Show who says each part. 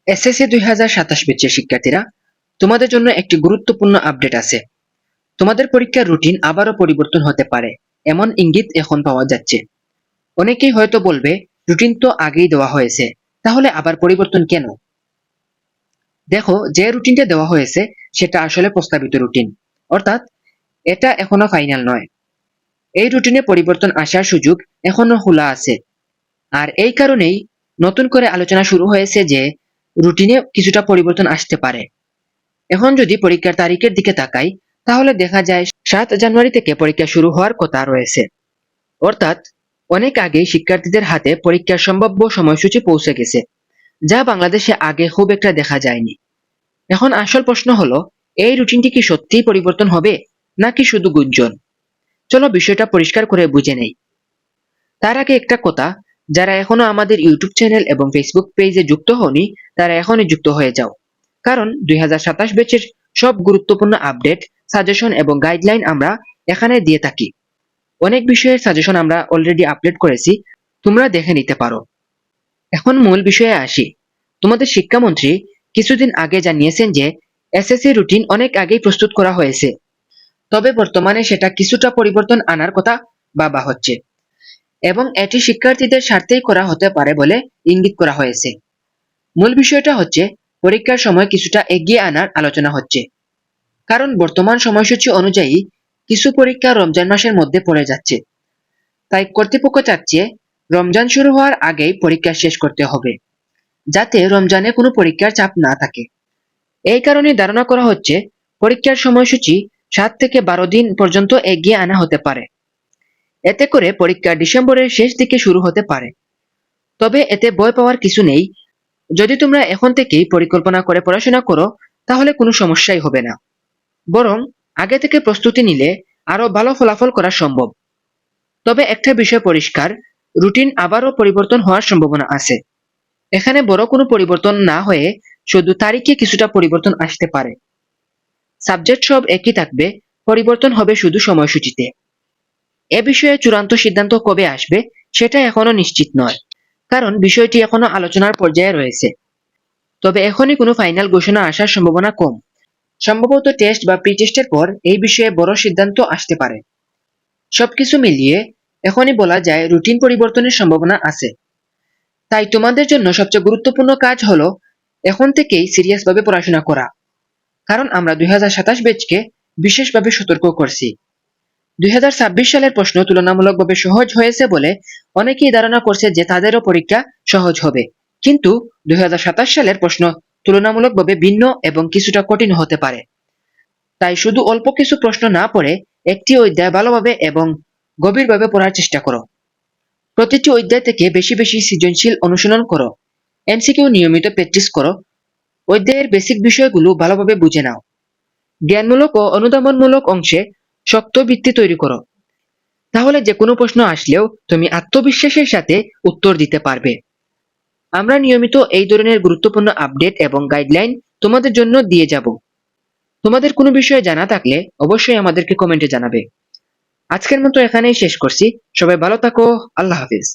Speaker 1: SSC 2027 ব্যাচের শিক্ষার্থীরা, তোমাদের জন্য একটি গুরুত্বপূর্ণ আপডেট আছে। তোমাদের পরীক্ষার রুটিন আবারও পরিবর্তন হতে পারে, এমন ইঙ্গিত এখন পাওয়া যাচ্ছে। অনেকেই হয়তো বলবে, রুটিন তো আগেই দেওয়া হয়েছে, তাহলে আবার পরিবর্তন কেন? দেখো, যে রুটিনটা দেওয়া হয়েছে সেটা আসলে প্রস্তাবিত রুটিন, অর্থাৎ এটা এখনো ফাইনাল নয়। এই রুটিনে পরিবর্তন আসার সুযোগ এখনো খোলা আছে। আর এই কারণেই নতুন করে আলোচনা শুরু হয়েছে যে রুটিনে কিছুটা পরিবর্তন আসতে পারে। এখন যদি পরীক্ষার তারিখের দিকে তাকাই, তাহলে দেখা যায় 7 জানুয়ারি থেকে পরীক্ষা শুরু হওয়ার কথা রয়েছে। অর্থাৎ অনেক আগেই শিক্ষার্থীদের হাতে পরীক্ষার সম্ভাব্য সময়সূচি পৌঁছে গেছে, যা বাংলাদেশে আগে খুব একটা দেখা যায়নি। এখন আসল প্রশ্ন হলো, এই রুটিনটি কি সত্যিই পরিবর্তন হবে, নাকি শুধু গুঞ্জন? চলো বিষয়টা পরিষ্কার করে বুঝে নেই। তার আগে একটা কথা, যারা এখনো আমাদের ইউটিউব চ্যানেল এবং ফেসবুক পেজে যুক্ত হওনি, তারা এখনই যুক্ত হয়ে যাও। কারণ 2027 ব্যাচের সব গুরুত্বপূর্ণ আপডেট, সাজেশন এবং গাইডলাইন আমরা এখানে দিয়ে থাকি। অনেক বিষয়ের সাজেশন আমরা অলরেডি আপলোড করেছি, তোমরা দেখে নিতে পারো। এখন মূল বিষয়ে আসি। তোমাদের শিক্ষামন্ত্রী কিছুদিন আগে জানিয়েছেন যে এসএসসি রুটিন অনেক আগেই প্রস্তুত করা হয়েছে, তবে বর্তমানে সেটা কিছুটা পরিবর্তন আনার কথা ভাবা হচ্ছে, এবং এটি শিক্ষার্থীদের স্বার্থেই করা হতে পারে বলে ইঙ্গিত করা হয়েছে। মূল বিষয়টা হচ্ছে, পরীক্ষার সময় কিছুটা এগিয়ে আনার আলোচনা হচ্ছে। কারণ বর্তমান সময়সূচি অনুযায়ী কিছু পরীক্ষা রমজান মাসের মধ্যে পড়ে যাচ্ছে। তাই কর্তৃপক্ষ চাচ্ছে রমজান শুরু হওয়ার আগেই পরীক্ষা শেষ করতে হবে, যাতে রমজানে কোনো পরীক্ষার চাপ না থাকে। এই কারণে ধারণা করা হচ্ছে পরীক্ষার সময়সূচি 7 থেকে 12 দিন পর্যন্ত এগিয়ে আনা হতে পারে। এতে করে পরীক্ষা ডিসেম্বরের শেষ দিকে শুরু হতে পারে। তবে এতে ভয় পাওয়ার কিছু নেই। যদি তোমরা এখন থেকেই পরিকল্পনা করে পড়াশোনা করো, তাহলে কোনো সমস্যাই হবে না। বরং আগে থেকে প্রস্তুতি নিলে আরো ভালো ফলাফল করা সম্ভব। তবে একটা বিষয় পরিষ্কার, রুটিন আবারও পরিবর্তন হওয়ার সম্ভাবনা আছে। এখানে বড় কোনো পরিবর্তন না হয়ে শুধু তারিখে কিছুটা পরিবর্তন আসতে পারে। সাবজেক্ট সব একই থাকবে, পরিবর্তন হবে শুধু সময়সূচিতে। এ বিষয়ে চূড়ান্ত সিদ্ধান্ত কবে আসবে সেটা এখনো নিশ্চিত নয়, কারণ বিষয়টি এখনো আলোচনার পর্যায়ে রয়েছে। তবে এখনই কোনো ফাইনাল ঘোষণা আসার সম্ভাবনা কম। সম্ভবত টেস্ট বা প্রি টেস্টের পর এই বিষয়ে বড় সিদ্ধান্ত আসতে পারে। সবকিছু মিলিয়ে এখনই বলা যায় রুটিন পরিবর্তনের সম্ভাবনা আছে। তাই তোমাদের জন্য সবচেয়ে গুরুত্বপূর্ণ কাজ হলো এখন থেকেই সিরিয়াসভাবে পড়াশোনা করা। কারণ আমরা 2027 ব্যাচকে বিশেষভাবে সতর্ক করছি। 2026 সালের প্রশ্ন তুলনামূলকভাবে সহজ হয়েছে বলে অনেকেই ধারণা করছে যে তাদেরও পরীক্ষা সহজ হবে। কিন্তু 2027 সালের প্রশ্ন তুলনামূলকভাবে ভিন্ন এবং কিছুটা কঠিন হতে পারে। তাই শুধু অল্প কিছু প্রশ্ন না পড়ে একটি অধ্যায় ভালোভাবে এবং গভীরভাবে পড়ার চেষ্টা করো। প্রতিটি অধ্যায় থেকে বেশি বেশি সৃজনশীল অনুশীলন করো। এমসিকিউ নিয়মিত প্র্যাকটিস করো। অধ্যায়ের বেসিক বিষয়গুলো ভালোভাবে বুঝে নাও। জ্ঞানমূলক ও অনুধাবনমূলক অংশে শক্ত ভিত্তি তৈরি করো। তাহলে যে কোনো প্রশ্ন আসলেও তুমি আত্মবিশ্বাসের সাথে উত্তর দিতে পারবে। আমরা নিয়মিত এই ধরনের গুরুত্বপূর্ণ আপডেট এবং গাইডলাইন তোমাদের জন্য দিয়ে যাব। তোমাদের কোনো বিষয়ে জানা থাকলে অবশ্যই আমাদেরকে কমেন্টে জানাবে। আজকের মতো এখানেই শেষ করছি। সবাই ভালো থাকো। আল্লাহ হাফিজ।